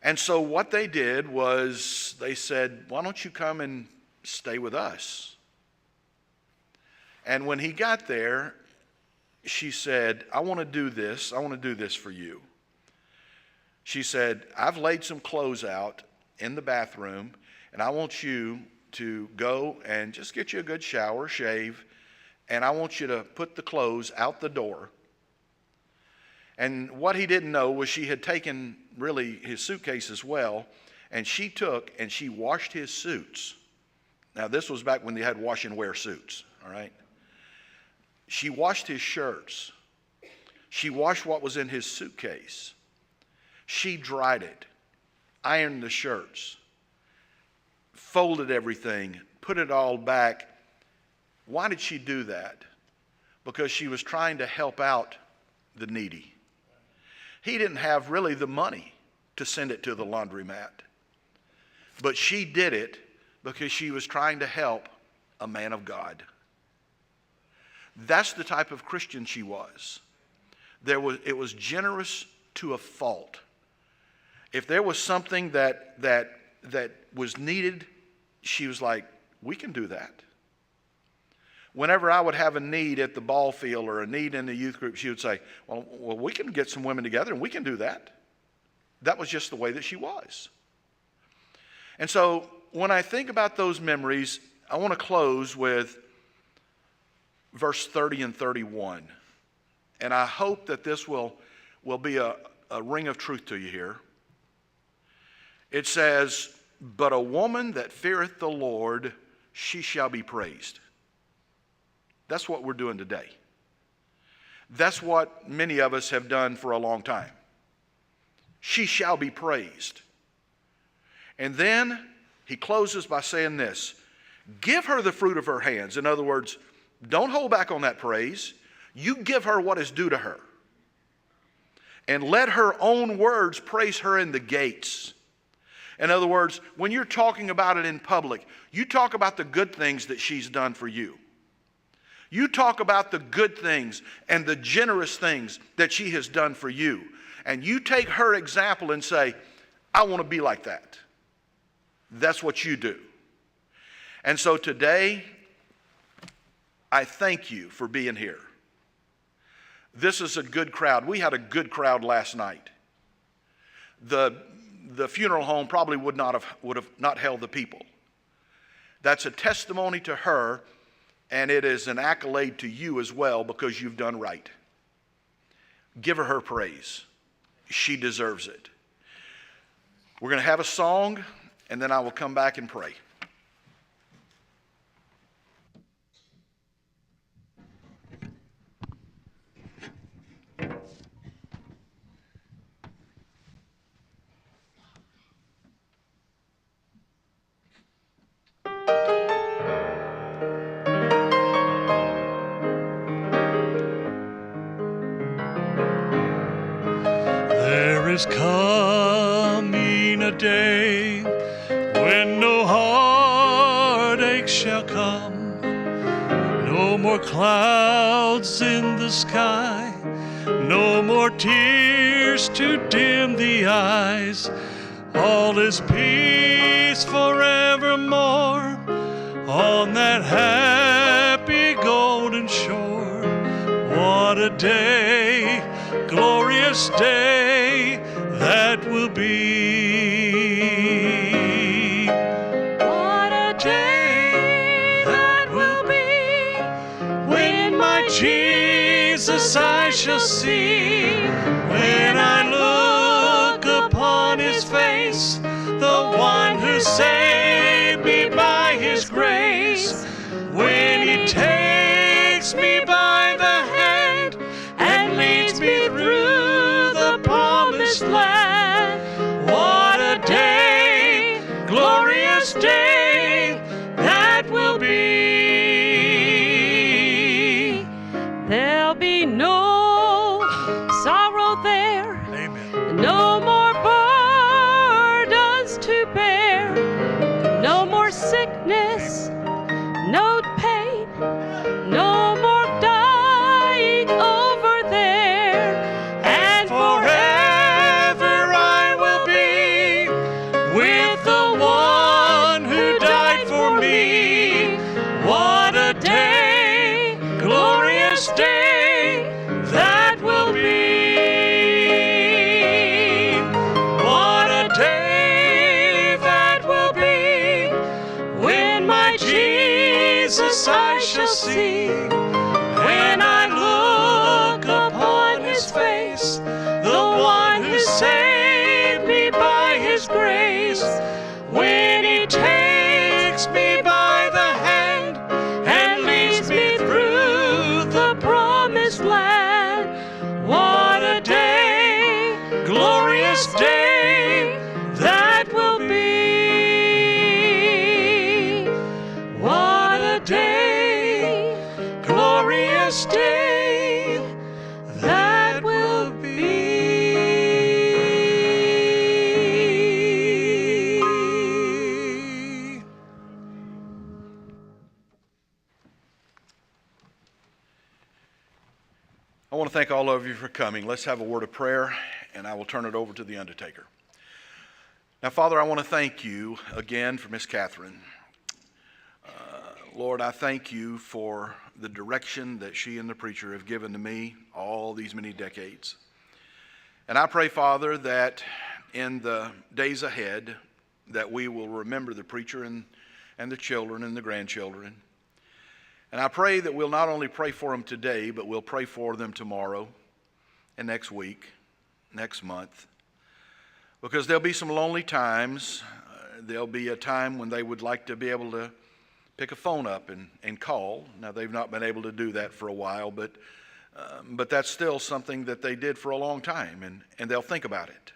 And so what they did was they said, why don't you come and stay with us? And when he got there, she said, I want to do this. I want to do this for you. She said, I've laid some clothes out in the bathroom, and I want you to go and just get you a good shower, shave, and I want you to put the clothes out the door. And what he didn't know was she had taken really his suitcase as well, and she took and she washed his suits. Now, this was back when they had wash and wear suits, all right? She washed his shirts. She washed what was in his suitcase. She dried it, ironed the shirts, folded everything, put it all back. Why did she do that? Because she was trying to help out the needy. He didn't have really the money to send it to the laundromat. But she did it because she was trying to help a man of God. That's the type of Christian she was. It was generous to a fault. If there was something that was needed, she was like, we can do that. Whenever I would have a need at the ball field or a need in the youth group, she would say, well, we can get some women together and we can do that. That was just the way that she was. And so when I think about those memories, I want to close with verse 30 and 31. And I hope that this will be a ring of truth to you here. It says, but a woman that feareth the Lord, she shall be praised. That's what we're doing today. That's what many of us have done for a long time. She shall be praised. And then he closes by saying this, give her the fruit of her hands. In other words, don't hold back on that praise. You give her what is due to her. And let her own words praise her in the gates. In other words, when you're talking about it in public, you talk about the good things that she's done for you. You talk about the good things and the generous things that she has done for you. And you take her example and say, I want to be like that. That's what you do. And so today, I thank you for being here. This is a good crowd. We had a good crowd last night. The funeral home probably would have not held the people. That's a testimony to her, and it is an accolade to you as well because you've done right. Give her praise. She deserves it. We're going to have a song, and then I will come back and pray. There is coming a day when no heartache shall come, no more clouds in the sky, no more tears to dim the eyes. All is peace forevermore on that happy golden shore. What a day, glorious day that will be. What a day that will be When my Jesus I shall see, when I look upon his face, the one who saved me by his grace, when he takes me by the hand and leads me through the promised land. What a day, glorious day that will be. There'll be no sorrow there, Amen. no more burdens to bear. When I look upon his face, the one who saved me by his grace, when he takes me by the hand and leads me through the promised land, what a day, glorious day that will be. What a day, glorious day that will be. I want to thank all of you for coming. Let's have a word of prayer, and I will turn it over to the undertaker. Now, Father, I want to thank you again for Miss Catherine. Lord, I thank you for the direction that she and the preacher have given to me all these many decades. And I pray, Father, that in the days ahead, that we will remember the preacher and the children and the grandchildren. And I pray that we'll not only pray for them today, but we'll pray for them tomorrow and next week, next month. Because there'll be some lonely times. There'll be a time when they would like to be able to pick a phone up and call. Now, they've not been able to do that for a while, but that's still something that they did for a long time, and they'll think about it.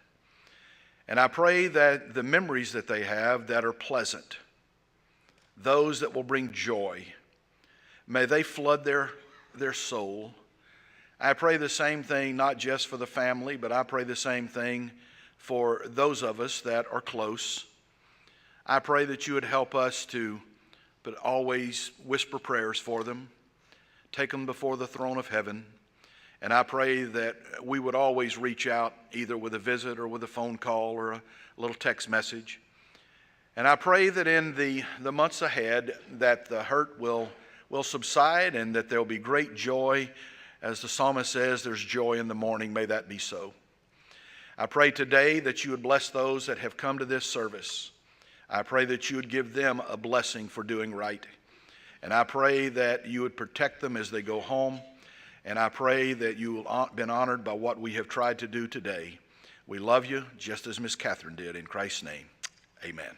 And I pray that the memories that they have that are pleasant, those that will bring joy, may they flood their soul. I pray the same thing, not just for the family, but I pray the same thing for those of us that are close. I pray that you would help us to but always whisper prayers for them, take them before the throne of heaven. And I pray that we would always reach out either with a visit or with a phone call or a little text message. And I pray that in the months ahead that the hurt will subside and that there will be great joy. As the psalmist says, there's joy in the morning. May that be so. I pray today that you would bless those that have come to this service. I pray that you would give them a blessing for doing right. And I pray that you would protect them as they go home. And I pray that you will be honored by what we have tried to do today. We love you just as Miss Catherine did. In Christ's name, amen.